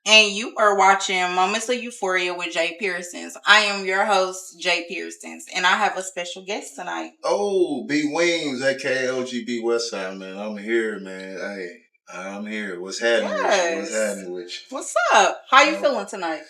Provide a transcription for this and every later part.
And you are watching Moments of Euphoria with JPIERCINGS. I am your host, JPIERCINGS, and I have a special guest tonight. Oh, B Wings, aka OGB Westside, man. I'm here, man. Hey, I'm here. What's happening with you? What's happening with you? What's up? How you feeling tonight?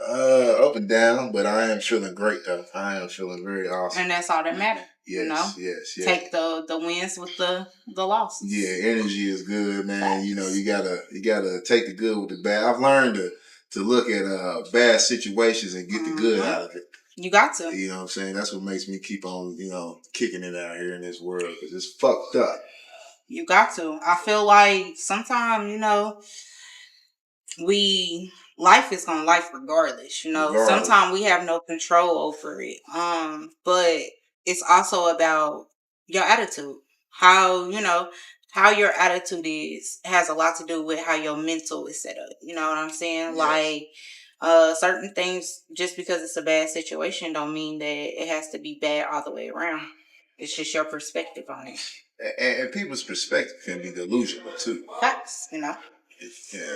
Up and down, but I am feeling great though. I am feeling very awesome. And that's all that matters. Yes, yes. Take the wins with the losses. Yeah, energy is good, man. Thanks. You know, you gotta take the good with the bad. I've learned to look at bad situations and get the good out of it. You got to. You know what I'm saying? That's what makes me keep on, kicking it out here in this world because it's fucked up. You got to. I feel like sometimes, life is gonna life regardless, Sometimes we have no control over it. But it's also about your attitude. How your attitude has a lot to do with how your mental is set up. You know what I'm saying? Yes. Like certain things, just because it's a bad situation don't mean that it has to be bad all the way around. It's just your perspective on it. And people's perspective can be delusional too. Facts, Yeah,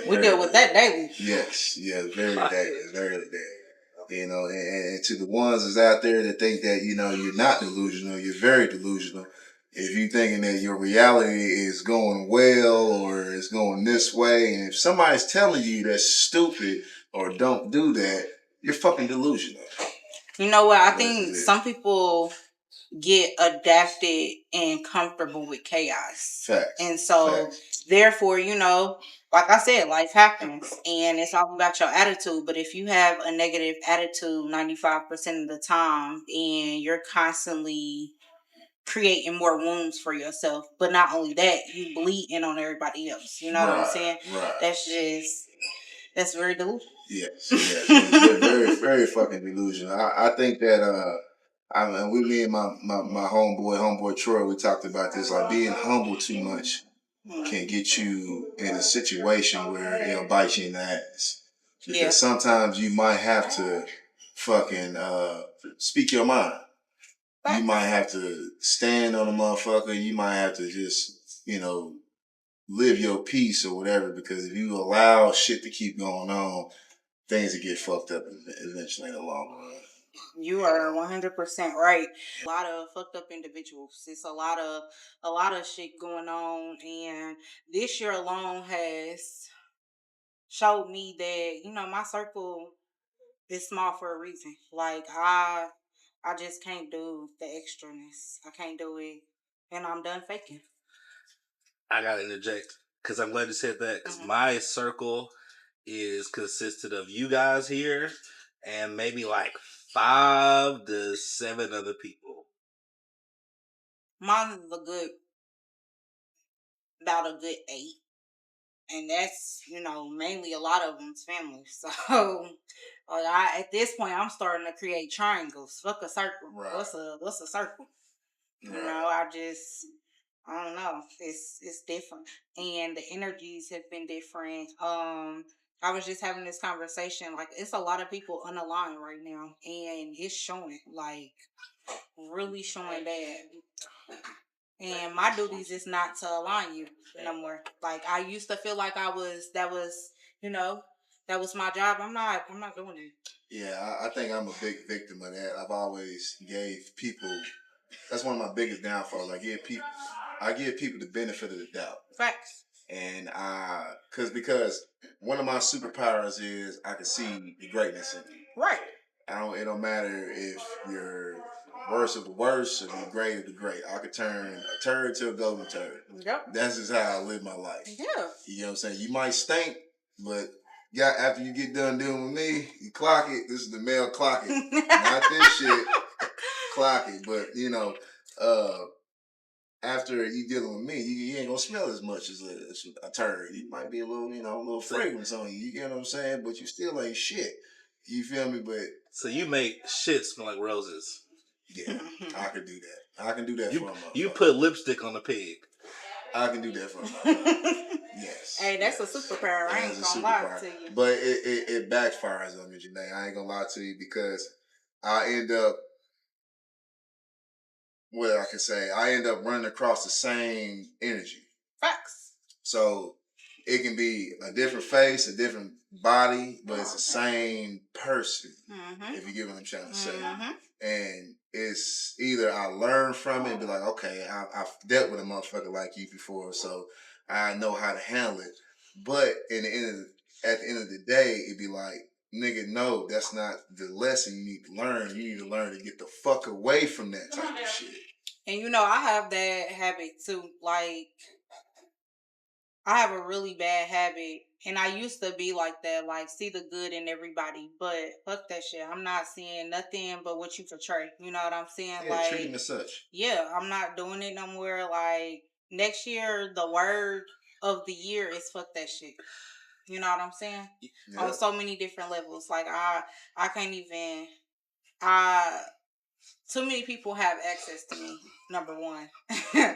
we deal with that daily. Yes, very daily, very daily. And to the ones that's out there that think that you're not delusional, you're very delusional. If you're thinking that your reality is going well or it's going this way, and if somebody's telling you that's stupid or don't do that, you're fucking delusional. You know what? I think some people get adapted and comfortable with chaos. Facts. And so, therefore, like I said, life happens and it's all about your attitude. But if you have a negative attitude 95% of the time and you're constantly creating more wounds for yourself, but not only that, you bleeding on everybody else. You know what I'm saying? Right. That's very delusional. Yes. It's very, very fucking delusional. I think that me and my homeboy Troy, we talked about this. Like being humble too much can get you in a situation where it'll bite you in the ass. Because sometimes you might have to fucking speak your mind. You might have to stand on a motherfucker. You might have to just, live your peace or whatever. Because if you allow shit to keep going on, things will get fucked up eventually in the long run. You are 100% right. A lot of fucked up individuals. It's a lot of shit going on, and this year alone has showed me that my circle is small for a reason. Like I just can't do the extraness. I can't do it, and I'm done faking. I gotta interject because I'm glad you said that. Because my circle is consisted of you guys here and maybe like 5 to 7 other people. Mine is about a good 8. And that's mainly a lot of them's family. So at this point I'm starting to create triangles. Fuck a circle. Right. What's a circle? Right. I don't know. It's different, and the energies have been different. I was just having this conversation. Like it's a lot of people unaligned right now, and it's showing like really showing bad. And my duties is not to align you no more. Like I used to feel like that was my job. I'm not doing it. Yeah, I think I'm a big victim of that. I've always gave people. That's one of my biggest downfalls. I give people the benefit of the doubt. Facts. And because one of my superpowers is I can see the greatness in you. Right. It don't matter if you're worst of the worst or the great of the great. I could turn a turd to a golden turd. Yep. That's just how I live my life. Yeah. You know what I'm saying? You might stink, but after you get done dealing with me, you clock it. This is the male clock it. Not this shit. Clock it. But, after you dealing with me, you ain't gonna smell as much as a turd. You might be a little fragrance on you. You get what I'm saying? But you still ain't shit. You feel me? But so you make shit smell like roses. Yeah, I can do that. I can do that for a motherfucker. You put lipstick on a pig. I can do that for a motherfucker. Yes. Hey, that's a superpower. I ain't gonna lie to you. But it backfires on me, Janae. I ain't gonna lie to you because I end up running across the same energy. Facts. So it can be a different face, a different body, but it's the same person. If you get what I'm trying to say. And it's either I learn from it and be like, okay, I've dealt with a motherfucker like you before, so I know how to handle it. But at the end of the day, it'd be like, nigga, no, that's not the lesson you need to learn. You need to learn to get the fuck away from that type of shit. And you know, I have that habit too. Like, I have a really bad habit, and I used to be like that, like see the good in everybody, but fuck that shit. I'm not seeing nothing but what you portray. You know what I'm saying? Yeah, like, treat him as such. Yeah, I'm not doing it no more. Like next year, the word of the year is fuck that shit. You know what I'm saying? Yeah. On so many different levels. Like I can't even. Too many people have access to me. Number one. Yeah.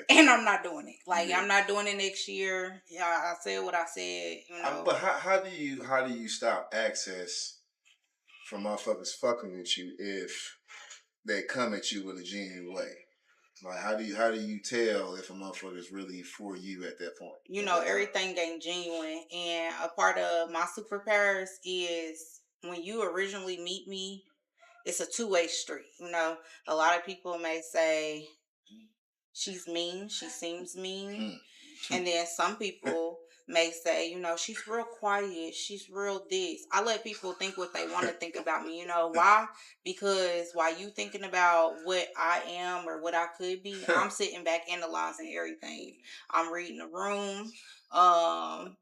And I'm not doing it. Like I'm not doing it next year. Yeah, I said what I said. You know. But how do you stop access from motherfuckers fucking with you if they come at you in a genuine way? Like how do you tell if a motherfucker is really for you at that point? You know, everything ain't genuine, and a part of my superpowers is when you originally meet me, it's a two-way street. You know, a lot of people may say she's mean, she seems mean. And then some people may say, you know, she's real quiet, she's real this. I let people think what they want to think about me. You know why? Because while you thinking about what I am or what I could be, I'm sitting back analyzing everything. I'm reading the room. I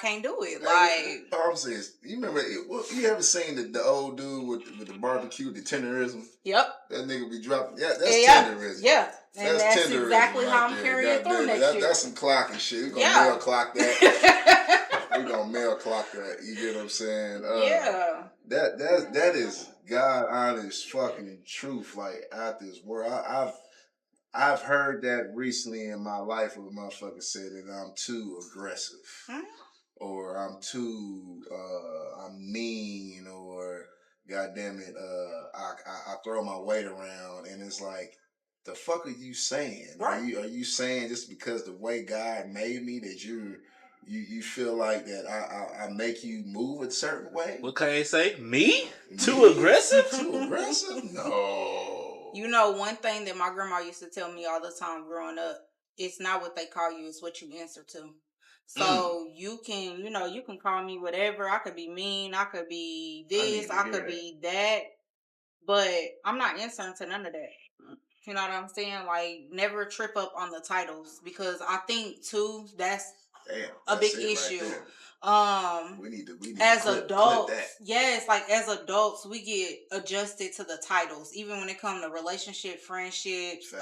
can't do it. Like, all I'm saying is, you remember, you ever seen the old dude with the barbecue, the tenderism? Yep. That nigga be dropping. Yeah, that's tenderism. Yeah. And that's exactly how I'm carrying through next year. That's some clocking shit. We're gonna mail clock that. We're gonna mail clock that. You get what I'm saying? Yeah. That is God honest fucking truth, like out this world. I've heard that recently in my life where a motherfucker said that I'm too aggressive. Or I'm too I'm mean, or goddamn it, I throw my weight around, and it's like, the fuck are you saying? Right. Are you saying just because the way God made me that you feel like that I make you move a certain way? What can I say? Me? Too aggressive? Too aggressive? No. You know, one thing that my grandma used to tell me all the time growing up, it's not what they call you, it's what you answer to. So you can call me whatever. I could be mean. I could be this. I could be that. But I'm not answering to none of that. You know what I'm saying? Like, never trip up on the titles, because I think too that's a big issue. Right, we need as clip adults, that. yes, like as adults, we get adjusted to the titles, even when it comes to relationship, friendships,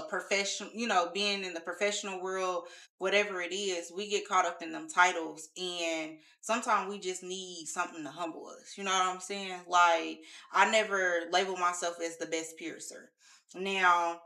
professional, being in the professional world, whatever it is, we get caught up in them titles, and sometimes we just need something to humble us. You know what I'm saying? Like, I never label myself as the best piercer. Now,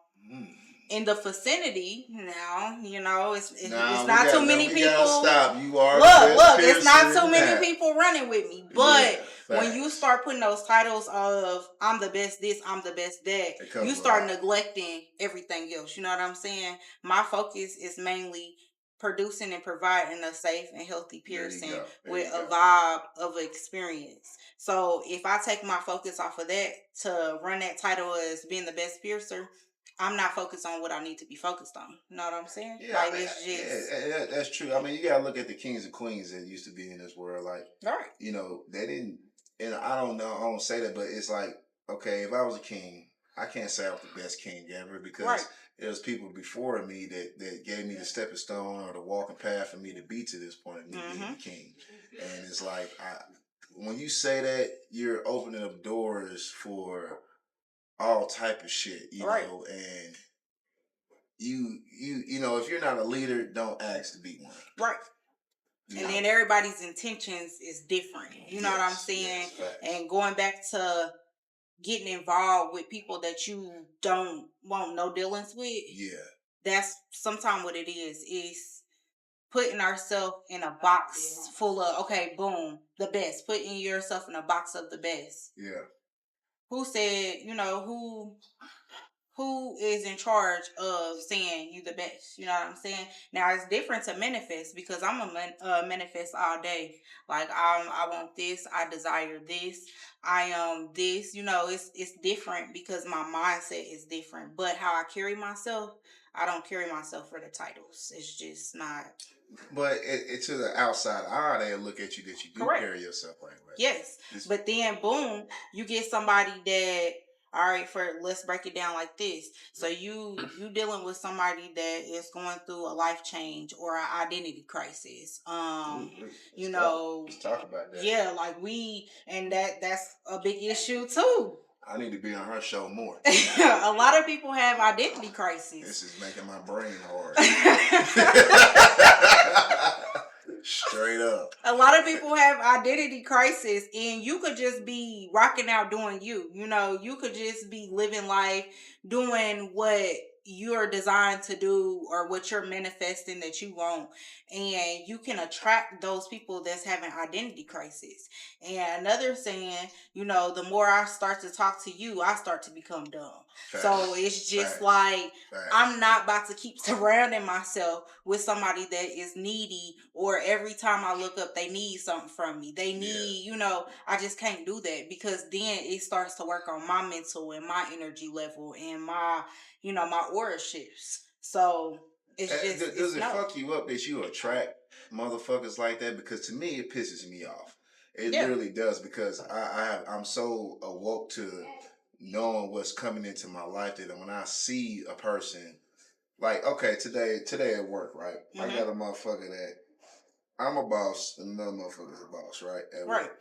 in the vicinity, it's not too many people. Gotta stop. You are look. It's not too many people running with me. But when you start putting those titles of I'm the best this, I'm the best that, you start neglecting everything else. You know what I'm saying? My focus is mainly producing and providing a safe and healthy piercing with a vibe of experience. So if I take my focus off of that to run that title as being the best piercer, I'm not focused on what I need to be focused on. You know what I'm saying? Yeah, like, that's true. I mean, you gotta look at the kings and queens that used to be in this world. Like, right. They didn't. And I don't know. I don't say that, but it's like, okay, if I was a king, I can't say I was the best king ever, because there's people before me that gave me the stepping stone or the walking path for me to be to this point of me being the king. And it's like, when you say that, you're opening up doors for all type of shit, know, and you know, if you're not a leader, don't ask to be one. Right. And then everybody's intentions is different. You know what I'm saying? And going back to getting involved with people that you don't want no dealings with. Yeah. That's sometimes what it is putting ourselves in a box full of, okay, boom, the best. Putting yourself in a box of the best. Yeah. Who said, who is in charge of saying you the best. You know what I'm saying? Now it's different to manifest because I'm a manifest all day. Like I want this, I desire this, I am this. You know, it's different because my mindset is different. But how I carry myself, I don't carry myself for the titles. It's just not But it to the outside eye, they look at you that you do correct. carry yourself like that. Yes. But then boom, you get somebody that all right, for let's break it down like this. So you dealing with somebody that is going through a life change or an identity crisis. You know, let's talk about that. yeah, like and that's a big issue too. I need to be on her show more. A lot of people have identity crisis. This is making my brain hard. Straight up. A lot of people have identity crisis, and you could just be rocking out doing you. You know, you could just be living life doing what you're designed to do or what you're manifesting that you want, and you can attract those people that's having identity crisis. And another saying, you know, the more I start to talk to you, I start to become dumb. Facts. So it's just like I'm not about to keep surrounding myself with somebody that is needy, or every time I look up they need something from me. They need, you know, I just can't do that because then it starts to work on my mental and my energy level and my, you know, my aura shifts. So it's just does it fuck you up that you attract motherfuckers like that? Because to me it pisses me off. It really does, because I'm so awoke to knowing what's coming into my life that when I see a person, like, okay, today at work, right? I got a motherfucker that I'm a boss, and another motherfucker's a boss, right? At work.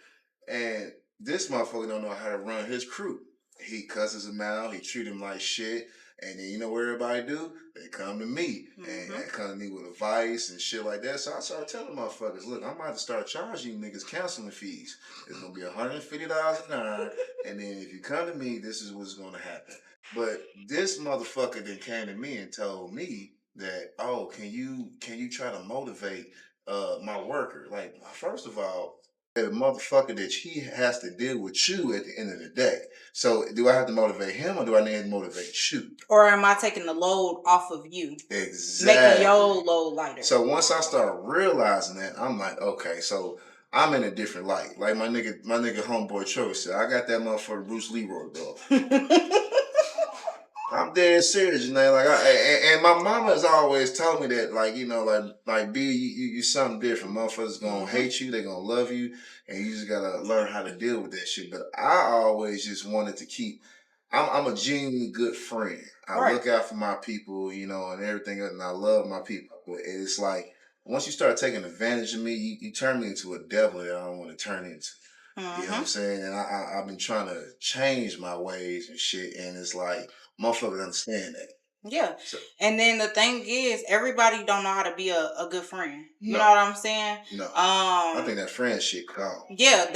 And this motherfucker don't know how to run his crew. He cusses him out, he treat him like shit, and then you know what everybody do? They come to me, and they come to me with advice and shit like that. So I started telling motherfuckers, look, I'm about to start charging you niggas counseling fees. It's going to be $150 an hour, and then if you come to me, this is what's going to happen. But this motherfucker then came to me and told me that, oh, can you try to motivate my worker? Like, first of all, the motherfucker that he has to deal with you at the end of the day. So do I have to motivate him, or do I need to motivate you? Or am I taking the load off of you? Exactly. Making your load lighter. So once I start realizing that, I'm like, okay, so I'm in a different light. Like my nigga homeboy Troy said, I got that motherfucker Bruce Leroy dog. I'm dead serious, you know. Like, and my mama has always told me that, like, you know, like, B, you something different. Motherfuckers gonna hate you, they gonna love you, and you just gotta learn how to deal with that shit. But I always just wanted to keep. I'm a genuinely good friend. I look out for my people, you know, and everything, and I love my people. But it's like once you start taking advantage of me, you turn me into a devil that I don't want to turn into. You know what I'm saying? And I've been trying to change my ways and shit, and it's like motherfuckers understand that. Yeah. So, and then the thing is, everybody don't know how to be a good friend. You know what I'm saying? No. I think that friend shit gone. Yeah,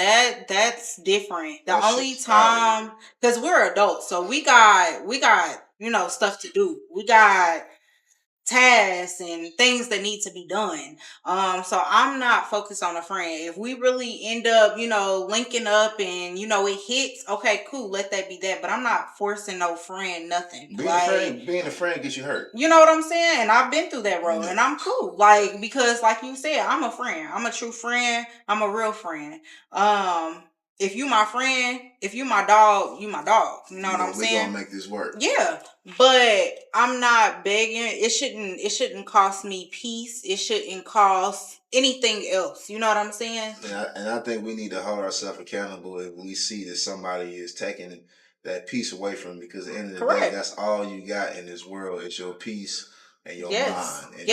that's different. The only time, because we're adults, so we got you know, stuff to do. We got tasks and things that need to be done. So I'm not focused on a friend. If we really end up, you know, linking up and, you know, it hits, okay, cool, let that be that. But I'm not forcing no friend nothing. Being a friend gets you hurt. You know what I'm saying? And I've been through that road, and I'm cool. Like, because like you said, I'm a friend. I'm a true friend. I'm a real friend. If you my friend, if you my dog, you my dog. You know what I'm saying? We gonna make this work. Yeah, but I'm not begging. It shouldn't cost me peace. It shouldn't cost anything else. You know what I'm saying? And I think we need to hold ourselves accountable if we see that somebody is taking that peace away from you, because at the end of the day, that's all you got in this world. It's your peace and your mind. And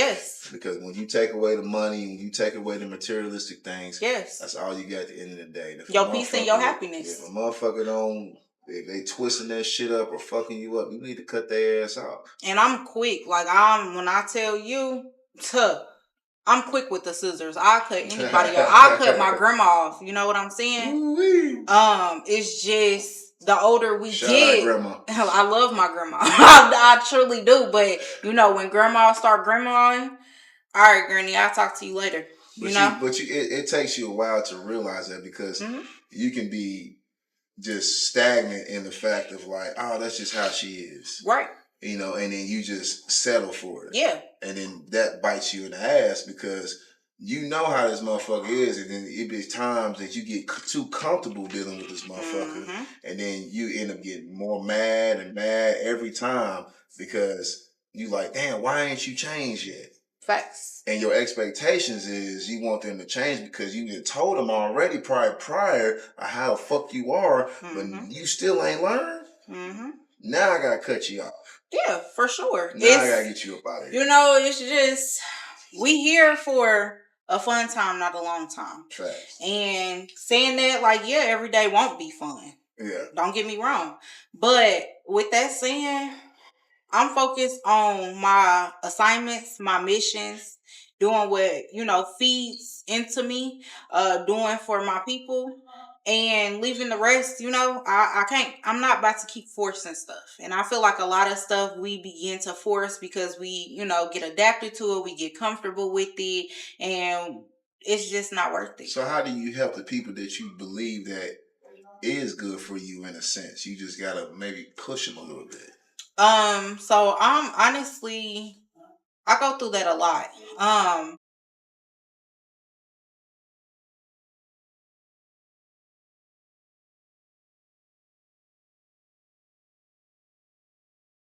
because when you take away the money, when you take away the materialistic things, that's all you got at the end of the day. Your peace and your happiness. If a motherfucker if they twisting that shit up or fucking you up, you need to cut their ass off. And I'm quick. Like, when I tell you, I'm quick with the scissors. I'll cut anybody off. I'll cut my grandma off. You know what I'm saying? Ooh-wee. It's just the older we Shout get. Out grandma. I love my grandma. I truly do. But you know, when grandma start grandmaing, all right, Granny, I'll talk to you later. It takes you a while to realize that, because you can be just stagnant in the fact of like, oh, that's just how she is. Right. you know, and then you just settle for it. Yeah. And then that bites you in the ass because you know how this motherfucker is, and then it be times that you get too comfortable dealing with this motherfucker, and then you end up getting more mad and mad every time because you like, damn, why ain't you changed yet? Facts. And your expectations is you want them to change because you get told them already prior of how the fuck you are, but you still ain't learned. Now I gotta cut you off. Yeah, for sure. Now I gotta get you up out of here. You know, it's just we here for a fun time, not a long time. Facts. And saying that, like, yeah, every day won't be fun. Yeah. Don't get me wrong. But with that saying, I'm focused on my assignments, my missions, doing what, you know, feeds into me, doing for my people, and leaving the rest, you know, I'm not about to keep forcing stuff. And I feel like a lot of stuff we begin to force because we, you know, get adapted to it, we get comfortable with it, and it's just not worth it. So how do you help the people that you believe that is good for you in a sense? You just gotta maybe push them a little bit. So I'm honestly, I go through that a lot.